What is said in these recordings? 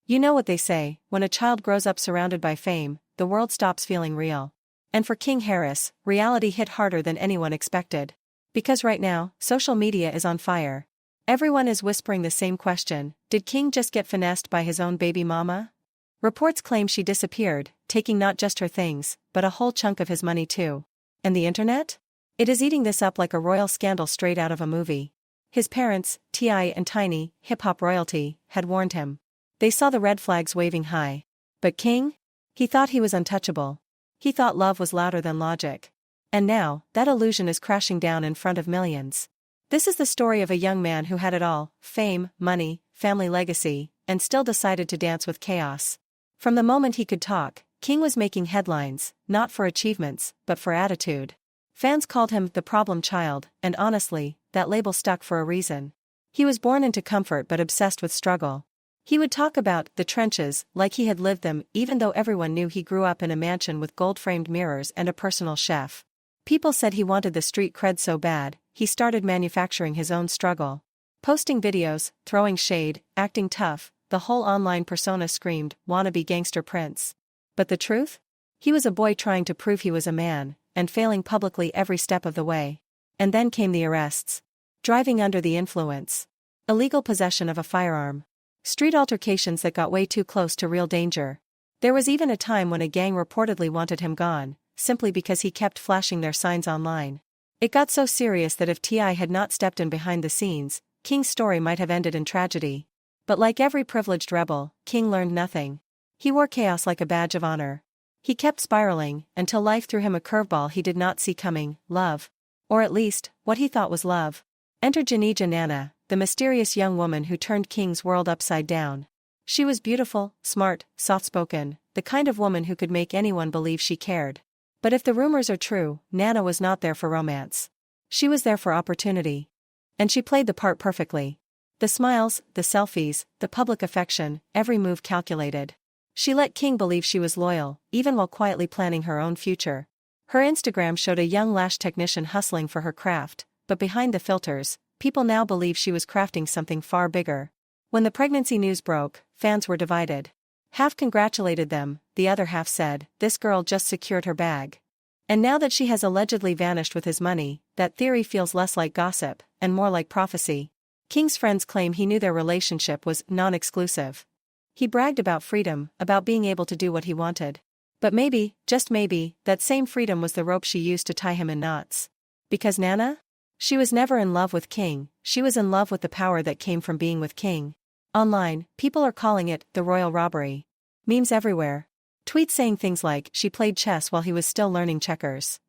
You know what they say, when a child grows up surrounded by fame, the world stops feeling real. And for King Harris, reality hit harder than anyone expected. Because right now, social media is on fire. Everyone is whispering the same question: did King just get finessed by his own baby mama? Reports claim she disappeared, taking not just her things, but a whole chunk of his money too. And the internet? It is eating this up like a royal scandal straight out of a movie. His parents, T.I. and Tiny, hip-hop royalty, had warned him. They saw the red flags waving high. But King? He thought he was untouchable. He thought love was louder than logic. And now, that illusion is crashing down in front of millions. This is the story of a young man who had it all: fame, money, family legacy, and still decided to dance with chaos. From the moment he could talk, King was making headlines, not for achievements, but for attitude. Fans called him the problem child, and honestly, that label stuck for a reason. He was born into comfort but obsessed with struggle. He would talk about the trenches like he had lived them, even though everyone knew he grew up in a mansion with gold-framed mirrors and a personal chef. People said he wanted the street cred so bad, he started manufacturing his own struggle. Posting videos, throwing shade, acting tough, the whole online persona screamed, wannabe gangster prince. But the truth? He was a boy trying to prove he was a man, and failing publicly every step of the way. And then came the arrests. Driving under the influence. Illegal possession of a firearm. Street altercations that got way too close to real danger. There was even a time when a gang reportedly wanted him gone, simply because he kept flashing their signs online. It got so serious that if T.I. had not stepped in behind the scenes, King's story might have ended in tragedy. But like every privileged rebel, King learned nothing. He wore chaos like a badge of honor. He kept spiraling, until life threw him a curveball he did not see coming: love. Or at least, what he thought was love. Enter Janija Nana, the mysterious young woman who turned King's world upside down. She was beautiful, smart, soft-spoken, the kind of woman who could make anyone believe she cared. But if the rumors are true, Nana was not there for romance. She was there for opportunity. And she played the part perfectly. The smiles, the selfies, the public affection, every move calculated. She let King believe she was loyal, even while quietly planning her own future. Her Instagram showed a young lash technician hustling for her craft, but behind the filters, people now believe she was crafting something far bigger. When the pregnancy news broke, fans were divided. Half congratulated them, the other half said, "This girl just secured her bag." And now that she has allegedly vanished with his money, that theory feels less like gossip, and more like prophecy. King's friends claim he knew their relationship was non-exclusive. He bragged about freedom, about being able to do what he wanted. But maybe, just maybe, that same freedom was the rope she used to tie him in knots. Because Nana? She was never in love with King, she was in love with the power that came from being with King. Online, people are calling it the royal robbery. Memes everywhere. Tweets saying things like she played chess while he was still learning checkers.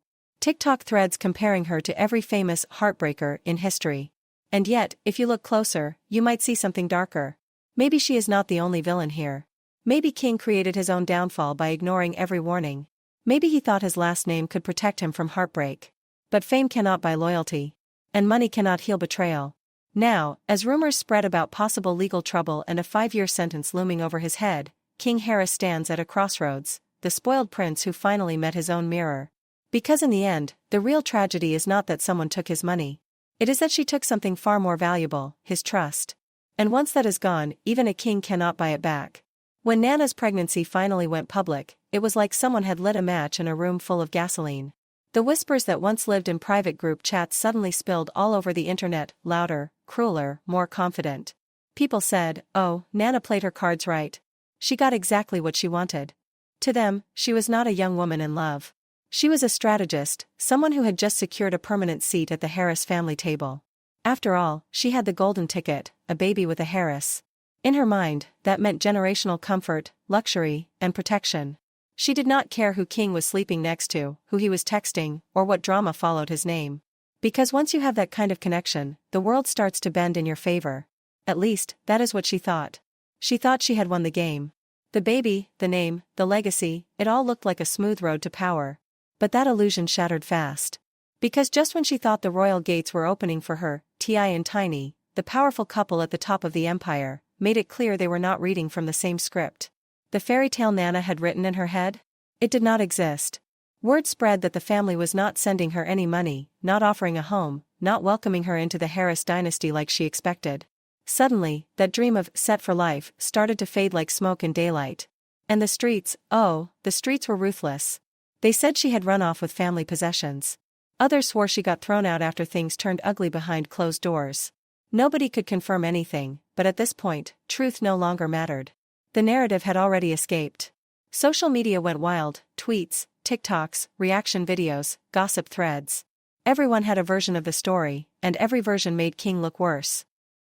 TikTok threads comparing her to every famous heartbreaker in history. And yet, if you look closer, you might see something darker. Maybe she is not the only villain here. Maybe King created his own downfall by ignoring every warning. Maybe he thought his last name could protect him from heartbreak. But fame cannot buy loyalty. And money cannot heal betrayal. Now, as rumors spread about possible legal trouble and a 5-year sentence looming over his head, King Harris stands at a crossroads, the spoiled prince who finally met his own mirror. Because in the end, the real tragedy is not that someone took his money. It is that she took something far more valuable, his trust. And once that is gone, even a king cannot buy it back. When Nana's pregnancy finally went public, it was like someone had lit a match in a room full of gasoline. The whispers that once lived in private group chats suddenly spilled all over the internet, louder, crueler, more confident. People said, "Oh, Nana played her cards right. She got exactly what she wanted." To them, she was not a young woman in love. She was a strategist, someone who had just secured a permanent seat at the Harris family table. After all, she had the golden ticket, a baby with a Harris. In her mind, that meant generational comfort, luxury, and protection. She did not care who King was sleeping next to, who he was texting, or what drama followed his name. Because once you have that kind of connection, the world starts to bend in your favor. At least, that is what she thought. She thought she had won the game. The baby, the name, the legacy, it all looked like a smooth road to power. But that illusion shattered fast. Because just when she thought the royal gates were opening for her, T.I. and Tiny, the powerful couple at the top of the empire, made it clear they were not reading from the same script. The fairy tale Nana had written in her head? It did not exist. Word spread that the family was not sending her any money, not offering a home, not welcoming her into the Harris dynasty like she expected. Suddenly, that dream of set for life started to fade like smoke in daylight. And the streets, oh, the streets were ruthless. They said she had run off with family possessions. Others swore she got thrown out after things turned ugly behind closed doors. Nobody could confirm anything, but at this point, truth no longer mattered. The narrative had already escaped. Social media went wild: tweets, TikToks, reaction videos, gossip threads. Everyone had a version of the story, and every version made King look worse.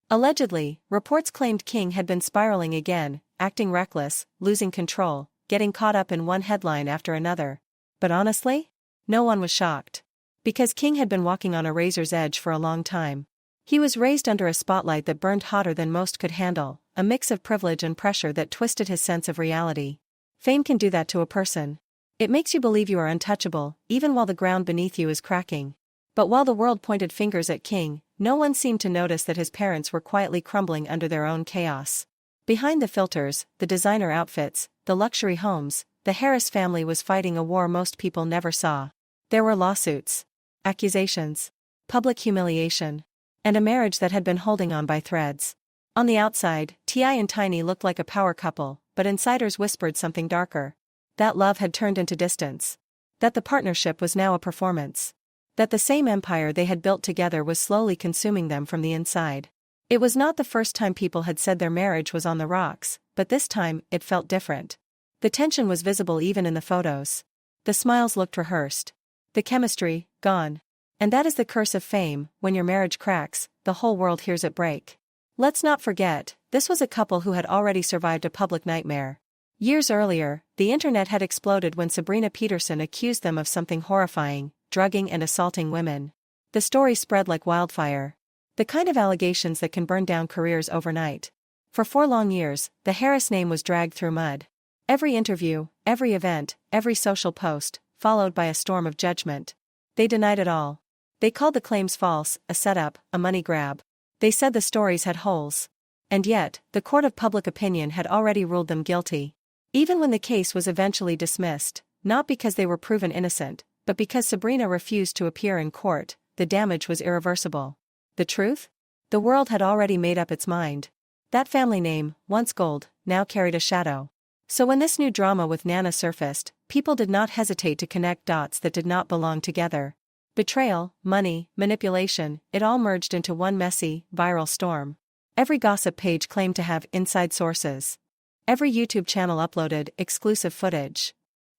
Allegedly, reports claimed King had been spiraling again, acting reckless, losing control, getting caught up in one headline after another. But honestly, no one was shocked. Because King had been walking on a razor's edge for a long time. He was raised under a spotlight that burned hotter than most could handle, a mix of privilege and pressure that twisted his sense of reality. Fame can do that to a person. It makes you believe you are untouchable, even while the ground beneath you is cracking. But while the world pointed fingers at King, no one seemed to notice that his parents were quietly crumbling under their own chaos. Behind the filters, the designer outfits, the luxury homes, the Harris family was fighting a war most people never saw. There were lawsuits, accusations, public humiliation, and a marriage that had been holding on by threads. On the outside, T.I. and Tiny looked like a power couple, but insiders whispered something darker. That love had turned into distance. That the partnership was now a performance. That the same empire they had built together was slowly consuming them from the inside. It was not the first time people had said their marriage was on the rocks, but this time, it felt different. The tension was visible even in the photos. The smiles looked rehearsed. The chemistry, gone. And that is the curse of fame: when your marriage cracks, the whole world hears it break. Let's not forget, this was a couple who had already survived a public nightmare. Years earlier, the internet had exploded when Sabrina Peterson accused them of something horrifying: drugging and assaulting women. The story spread like wildfire. The kind of allegations that can burn down careers overnight. For 4 long years, the Harris name was dragged through mud. Every interview, every event, every social post, followed by a storm of judgment. They denied it all. They called the claims false, a setup, a money grab. They said the stories had holes. And yet, the court of public opinion had already ruled them guilty. Even when the case was eventually dismissed, not because they were proven innocent, but because Sabrina refused to appear in court, the damage was irreversible. The truth? The world had already made up its mind. That family name, once gold, now carried a shadow. So when this new drama with Nana surfaced, people did not hesitate to connect dots that did not belong together. Betrayal, money, manipulation, it all merged into one messy, viral storm. Every gossip page claimed to have inside sources. Every YouTube channel uploaded exclusive footage.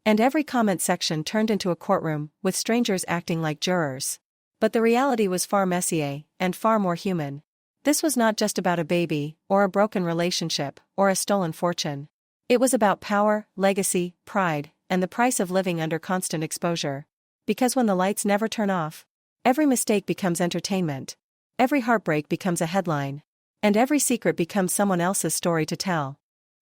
And every comment section turned into a courtroom, with strangers acting like jurors. But the reality was far messier, and far more human. This was not just about a baby, or a broken relationship, or a stolen fortune. It was about power, legacy, pride, and the price of living under constant exposure. Because when the lights never turn off, every mistake becomes entertainment. Every heartbreak becomes a headline. And every secret becomes someone else's story to tell.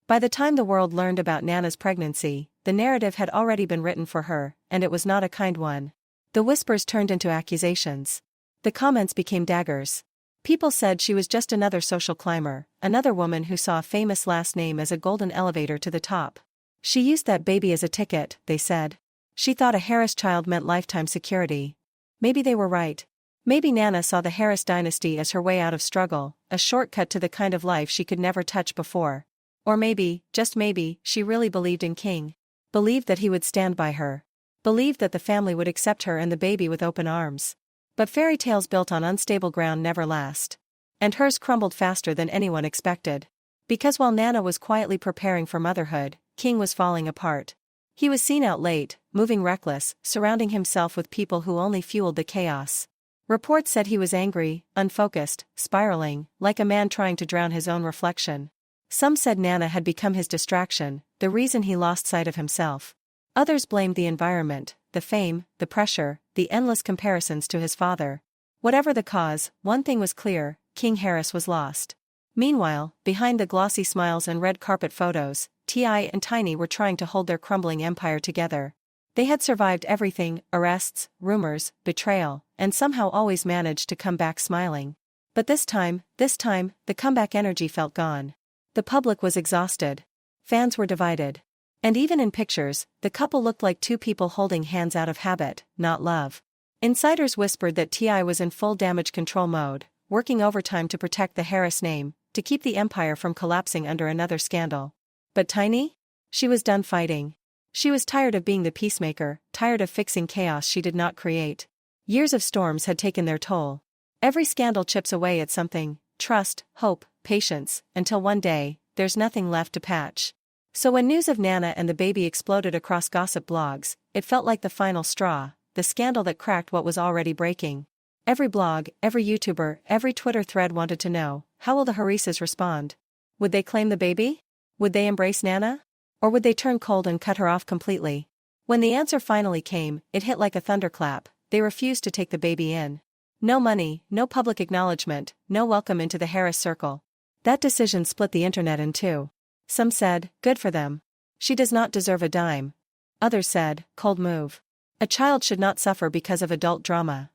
By the time the world learned about Nana's pregnancy, the narrative had already been written for her, and it was not a kind one. The whispers turned into accusations. The comments became daggers. People said she was just another social climber, another woman who saw a famous last name as a golden elevator to the top. She used that baby as a ticket, they said. She thought a Harris child meant lifetime security. Maybe they were right. Maybe Nana saw the Harris dynasty as her way out of struggle, a shortcut to the kind of life she could never touch before. Or maybe, just maybe, she really believed in King. Believed that he would stand by her. Believed that the family would accept her and the baby with open arms. But fairy tales built on unstable ground never last. And hers crumbled faster than anyone expected. Because while Nana was quietly preparing for motherhood, King was falling apart. He was seen out late, moving reckless, surrounding himself with people who only fueled the chaos. Reports said he was angry, unfocused, spiraling, like a man trying to drown his own reflection. Some said Nana had become his distraction, the reason he lost sight of himself. Others blamed the environment, the fame, the pressure, the endless comparisons to his father. Whatever the cause, one thing was clear: King Harris was lost. Meanwhile, behind the glossy smiles and red carpet photos, T.I. and Tiny were trying to hold their crumbling empire together. They had survived everything: arrests, rumors, betrayal, and somehow always managed to come back smiling. But this time, the comeback energy felt gone. The public was exhausted. Fans were divided. And even in pictures, the couple looked like two people holding hands out of habit, not love. Insiders whispered that T.I. was in full damage control mode, working overtime to protect the Harris name, to keep the empire from collapsing under another scandal. But Tiny? She was done fighting. She was tired of being the peacemaker, tired of fixing chaos she did not create. Years of storms had taken their toll. Every scandal chips away at something: trust, hope, patience, until one day, there's nothing left to patch. So when news of Nana and the baby exploded across gossip blogs, it felt like the final straw, the scandal that cracked what was already breaking. Every blog, every YouTuber, every Twitter thread wanted to know, how will the Harises respond? Would they claim the baby? Would they embrace Nana? Or would they turn cold and cut her off completely? When the answer finally came, it hit like a thunderclap: they refused to take the baby in. No money, no public acknowledgement, no welcome into the Harris circle. That decision split the internet in two. Some said, good for them. She does not deserve a dime. Others said, cold move. A child should not suffer because of adult drama.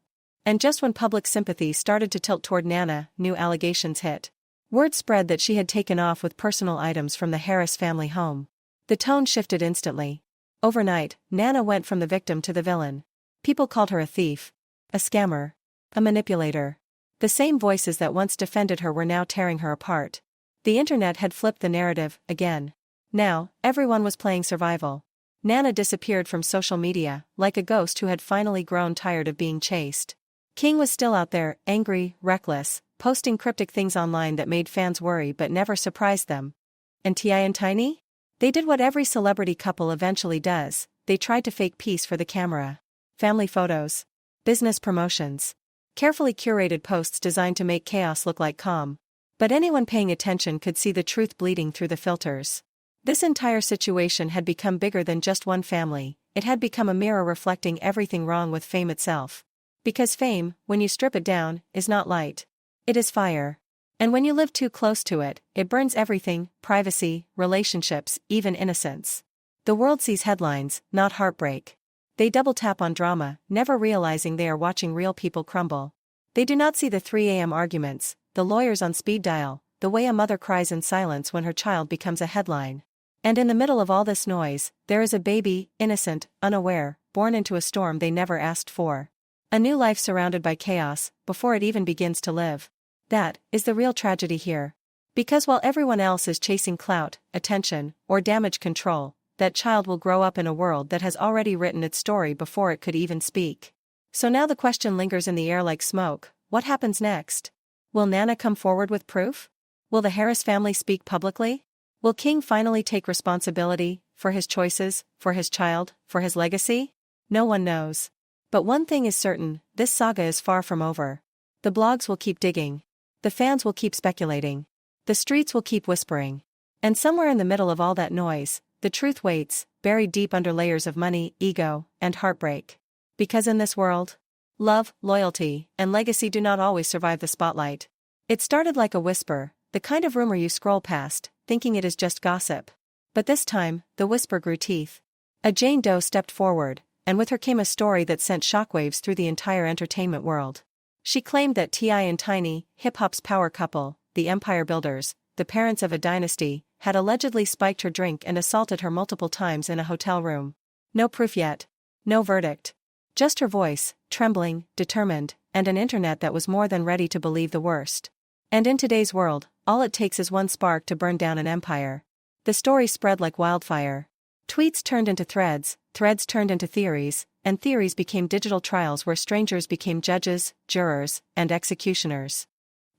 And just when public sympathy started to tilt toward Nana, new allegations hit. Word spread that she had taken off with personal items from the Harris family home. The tone shifted instantly. Overnight, Nana went from the victim to the villain. People called her a thief, a scammer, a manipulator. The same voices that once defended her were now tearing her apart. The internet had flipped the narrative, again. Now, everyone was playing survival. Nana disappeared from social media, like a ghost who had finally grown tired of being chased. King was still out there, angry, reckless, posting cryptic things online that made fans worry but never surprised them. And T.I. and Tiny? They did what every celebrity couple eventually does: they tried to fake peace for the camera. Family photos. Business promotions. Carefully curated posts designed to make chaos look like calm. But anyone paying attention could see the truth bleeding through the filters. This entire situation had become bigger than just one family. It had become a mirror reflecting everything wrong with fame itself. Because fame, when you strip it down, is not light. It is fire. And when you live too close to it, it burns everything: privacy, relationships, even innocence. The world sees headlines, not heartbreak. They double tap on drama, never realizing they are watching real people crumble. They do not see the 3 a.m. arguments, the lawyers on speed dial, the way a mother cries in silence when her child becomes a headline. And in the middle of all this noise, there is a baby, innocent, unaware, born into a storm they never asked for. A new life surrounded by chaos, before it even begins to live. That is the real tragedy here. Because while everyone else is chasing clout, attention, or damage control, that child will grow up in a world that has already written its story before it could even speak. So now the question lingers in the air like smoke: what happens next? Will Nana come forward with proof? Will the Harris family speak publicly? Will King finally take responsibility for his choices, for his child, for his legacy? No one knows. But one thing is certain: this saga is far from over. The blogs will keep digging. The fans will keep speculating. The streets will keep whispering. And somewhere in the middle of all that noise, the truth waits, buried deep under layers of money, ego, and heartbreak. Because in this world, love, loyalty, and legacy do not always survive the spotlight. It started like a whisper, the kind of rumor you scroll past, thinking it is just gossip. But this time, the whisper grew teeth. A Jane Doe stepped forward, and with her came a story that sent shockwaves through the entire entertainment world. She claimed that T.I. and Tiny, hip-hop's power couple, the empire builders, the parents of a dynasty, had allegedly spiked her drink and assaulted her multiple times in a hotel room. No proof yet. No verdict. Just her voice, trembling, determined, and an internet that was more than ready to believe the worst. And in today's world, all it takes is one spark to burn down an empire. The story spread like wildfire. Tweets turned into threads, threads turned into theories, and theories became digital trials where strangers became judges, jurors, and executioners.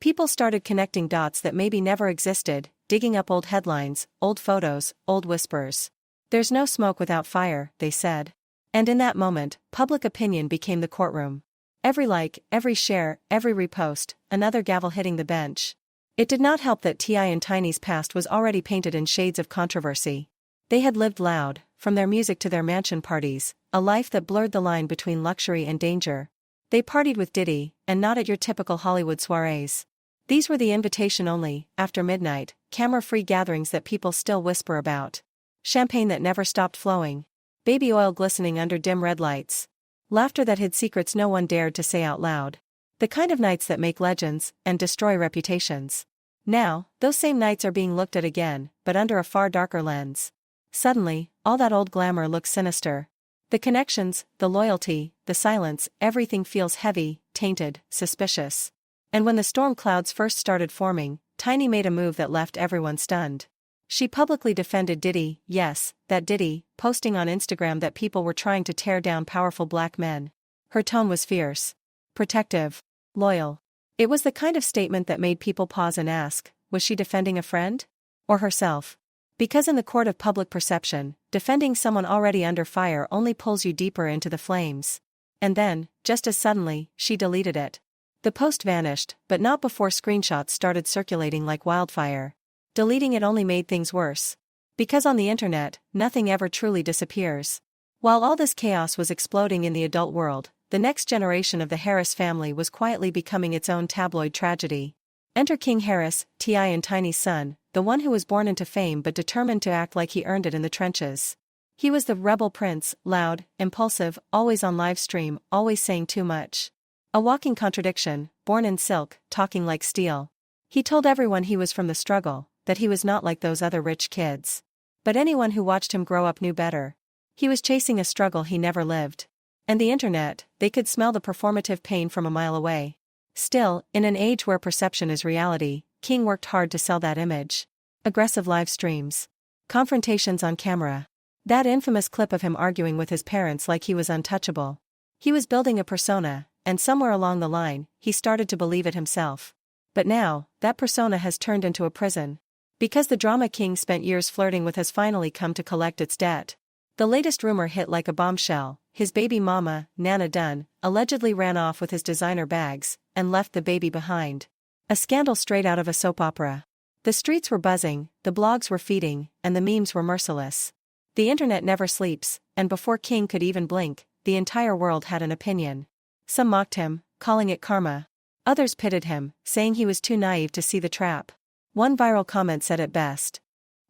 People started connecting dots that maybe never existed, digging up old headlines, old photos, old whispers. There's no smoke without fire, they said. And in that moment, public opinion became the courtroom. Every like, every share, every repost, another gavel hitting the bench. It did not help that T.I. and Tiny's past was already painted in shades of controversy. They had lived loud, from their music to their mansion parties, a life that blurred the line between luxury and danger. They partied with Diddy, and not at your typical Hollywood soirees. These were the invitation-only, after midnight, camera-free gatherings that people still whisper about. Champagne that never stopped flowing. Baby oil glistening under dim red lights. Laughter that hid secrets no one dared to say out loud. The kind of nights that make legends, and destroy reputations. Now, those same nights are being looked at again, but under a far darker lens. Suddenly, all that old glamour looks sinister. The connections, the loyalty, the silence, everything feels heavy, tainted, suspicious. And when the storm clouds first started forming, Tiny made a move that left everyone stunned. She publicly defended Diddy, yes, that Diddy, posting on Instagram that people were trying to tear down powerful black men. Her tone was fierce, protective, loyal. It was the kind of statement that made people pause and ask, was she defending a friend? Or herself? Because in the court of public perception, defending someone already under fire only pulls you deeper into the flames. And then, just as suddenly, she deleted it. The post vanished, but not before screenshots started circulating like wildfire. Deleting it only made things worse. Because on the internet, nothing ever truly disappears. While all this chaos was exploding in the adult world, the next generation of the Harris family was quietly becoming its own tabloid tragedy. Enter King Harris, T.I. and Tiny's son, the one who was born into fame but determined to act like he earned it in the trenches. He was the rebel prince, loud, impulsive, always on live stream, always saying too much. A walking contradiction, born in silk, talking like steel. He told everyone he was from the struggle, that he was not like those other rich kids. But anyone who watched him grow up knew better. He was chasing a struggle he never lived. And the internet, they could smell the performative pain from a mile away. Still, in an age where perception is reality, King worked hard to sell that image. Aggressive live streams. Confrontations on camera. That infamous clip of him arguing with his parents like he was untouchable. He was building a persona, and somewhere along the line, he started to believe it himself. But now, that persona has turned into a prison. Because the drama King spent years flirting with has finally come to collect its debt. The latest rumor hit like a bombshell. His baby mama, Nana Dunn, allegedly ran off with his designer bags, and left the baby behind. A scandal straight out of a soap opera. The streets were buzzing, the blogs were feeding, and the memes were merciless. The internet never sleeps, and before King could even blink, the entire world had an opinion. Some mocked him, calling it karma. Others pitted him, saying he was too naive to see the trap. One viral comment said it best.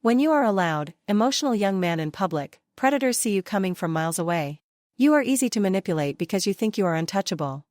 When you are a loud, emotional young man in public, predators see you coming from miles away. You are easy to manipulate because you think you are untouchable.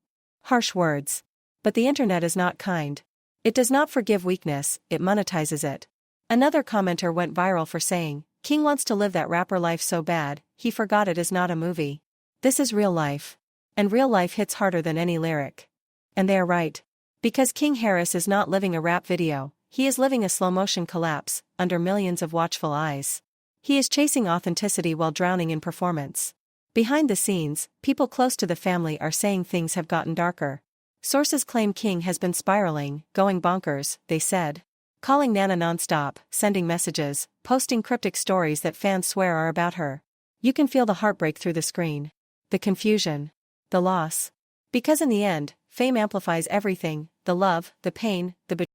Harsh words. But the internet is not kind. It does not forgive weakness, it monetizes it. Another commenter went viral for saying, King wants to live that rapper life so bad, he forgot it is not a movie. This is real life. And real life hits harder than any lyric. And they are right. Because King Harris is not living a rap video, he is living a slow-motion collapse, under millions of watchful eyes. He is chasing authenticity while drowning in performance. Behind the scenes, people close to the family are saying things have gotten darker. Sources claim King has been spiraling, going bonkers, they said. Calling Nana nonstop, sending messages, posting cryptic stories that fans swear are about her. You can feel the heartbreak through the screen. The confusion. The loss. Because in the end, fame amplifies everything, the love, the pain, the betrayal.